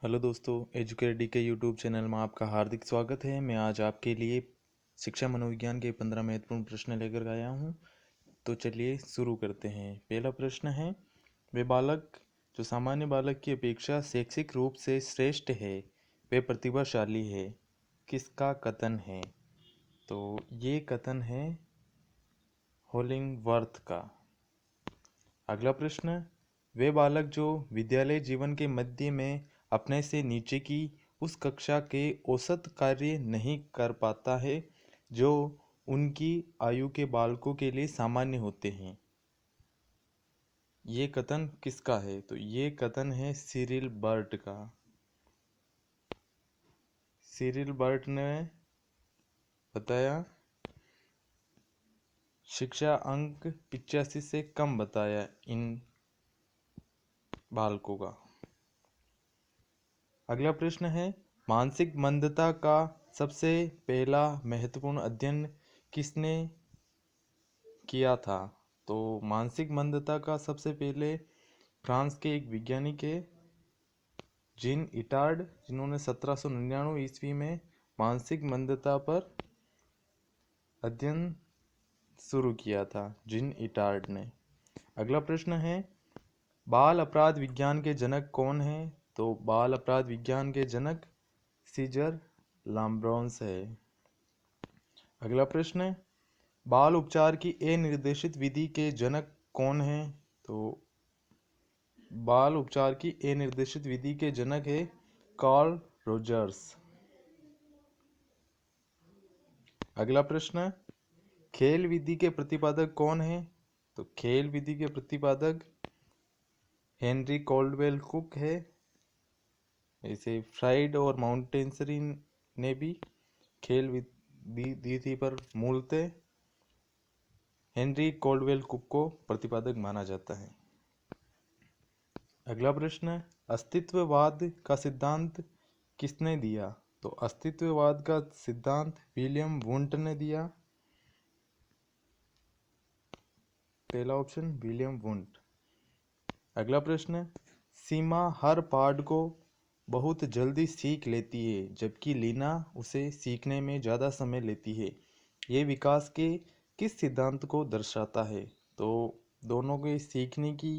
Hello दोस्तों, educate D के YouTube channel में आपका हार्दिक स्वागत है। मैं आज आपके लिए शिक्षा मनोविज्ञान के 15 महत्वपूर्ण प्रश्न लेकर आया हूँ। तो चलिए शुरू करते हैं। पहला प्रश्न है, वे बालक जो सामान्य बालक की अपेक्षा शैक्षिक रूप से श्रेष्ठ है, वे प्रतिभाशाली है, किसका कथन है? तो ये कथन है होलिंगवर्थ का। अगला प्रश्न, वे बालक जो विद्यालय जीवन के मध्य में अपने से नीचे की उस कक्षा के औसत कार्य नहीं कर पाता है जो उनकी आयु के बालकों के लिए सामान्य होते हैं। ये कथन किसका है? तो ये कथन है सिरिल बर्ट का। सिरिल बर्ट ने बताया, शिक्षा अंक 85 से कम बताया इन बालकों का। अगला प्रश्न है, मानसिक मंदता का सबसे पहला महत्वपूर्ण अध्ययन किसने किया था? तो मानसिक मंदता का सबसे पहले फ्रांस के एक वैज्ञानिक है जीन इटार्ड, जिन्होंने 1799 ईस्वी में मानसिक मंदता पर अध्ययन शुरू किया था, जीन इटार्ड ने। अगला प्रश्न है, बाल अपराध विज्ञान के जनक कौन है? तो बाल अपराध विज्ञान के जनक सीजर लाम्ब्रोंस है। अगला प्रश्न है, बाल उपचार की अनिर्देशित विधि के जनक कौन है? तो बाल उपचार की अनिर्देशित विधि के जनक है कार्ल रोजर्स। अगला प्रश्न, खेल विधि के प्रतिपादक कौन है? तो खेल विधि के प्रतिपादक हेनरी कॉल्डवेल कुक है। ऐसे फ्राइड और माउंटेंसरी ने भी खेल विधि थी, पर मूलतः हेनरी कॉल्डवेल कुक को प्रतिपादक माना जाता है। अगला प्रश्न, अस्तित्ववाद का सिद्धांत किसने दिया? तो अस्तित्ववाद का सिद्धांत विलियम वुंट ने दिया। पहला ऑप्शन विलियम वुंट। अगला प्रश्न, सीमा हर पाठ को बहुत जल्दी सीख लेती है जबकि लीना उसे सीखने में ज़्यादा समय लेती है। ये विकास के किस सिद्धांत को दर्शाता है? तो दोनों के सीखने की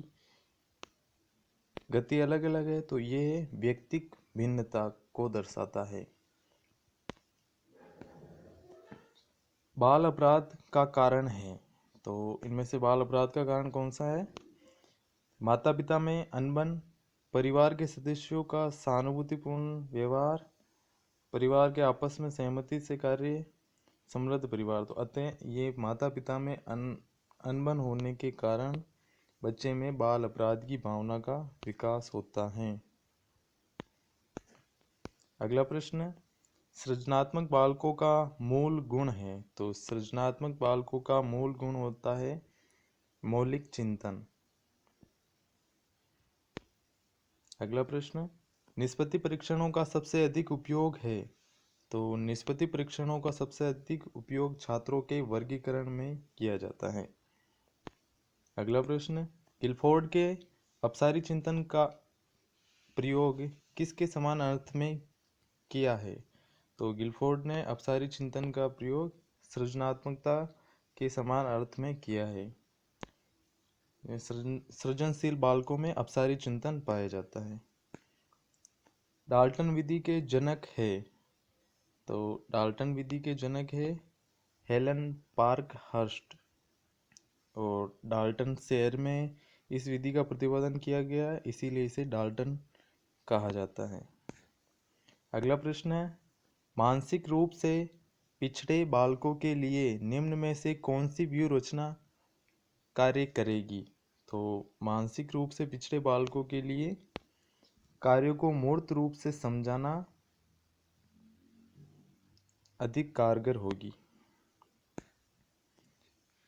गति अलग अलग है, तो ये व्यक्तिक भिन्नता को दर्शाता है। बाल अपराध का कारण है, तो इनमें से बाल अपराध का कारण कौन सा है? माता पिता में अनबन, परिवार के सदस्यों का सहानुभूतिपूर्ण व्यवहार, परिवार के आपस में सहमति से कार्य, समृद्ध परिवार। तो अतः ये माता पिता में अनबन होने के कारण बच्चे में बाल अपराध की भावना का विकास होता है। अगला प्रश्न, सृजनात्मक बालकों का मूल गुण है? तो सृजनात्मक बालकों का मूल गुण होता है मौलिक चिंतन। अगला प्रश्न, निष्पत्ति परीक्षणों का सबसे अधिक उपयोग है? तो निष्पत्ति परीक्षणों का सबसे अधिक उपयोग छात्रों के वर्गीकरण में किया जाता है। अगला प्रश्न, गिलफोर्ड के अपसारी चिंतन का प्रयोग किसके समान अर्थ में किया है? तो गिलफोर्ड ने अपसारी चिंतन का प्रयोग सृजनात्मकता के समान अर्थ में किया है। सृजनशील बालकों में अपसारी चिंतन पाया जाता है। डाल्टन विधि के जनक है? तो डाल्टन विधि के जनक है हेलन पार्कहर्स्ट, और डाल्टन शहर में इस विधि का प्रतिपादन किया गया, इसीलिए इसे डाल्टन कहा जाता है। अगला प्रश्न है, मानसिक रूप से पिछड़े बालकों के लिए निम्न में से कौन सी व्यूह रचना कार्य करेगी? तो मानसिक रूप से पिछड़े बालकों के लिए कार्यों को मूर्त रूप से समझाना अधिक कारगर होगी।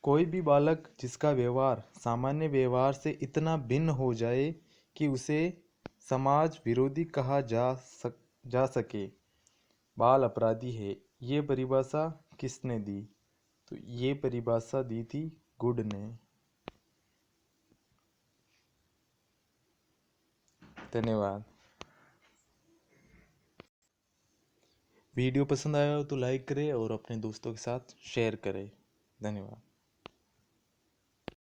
कोई भी बालक जिसका व्यवहार सामान्य व्यवहार से इतना भिन्न हो जाए कि उसे समाज विरोधी कहा जा सके, बाल अपराधी है। ये परिभाषा किसने दी? तो ये परिभाषा दी थी गुड ने। धन्यवाद। वीडियो पसंद आया हो तो लाइक करें और अपने दोस्तों के साथ शेयर करें। धन्यवाद।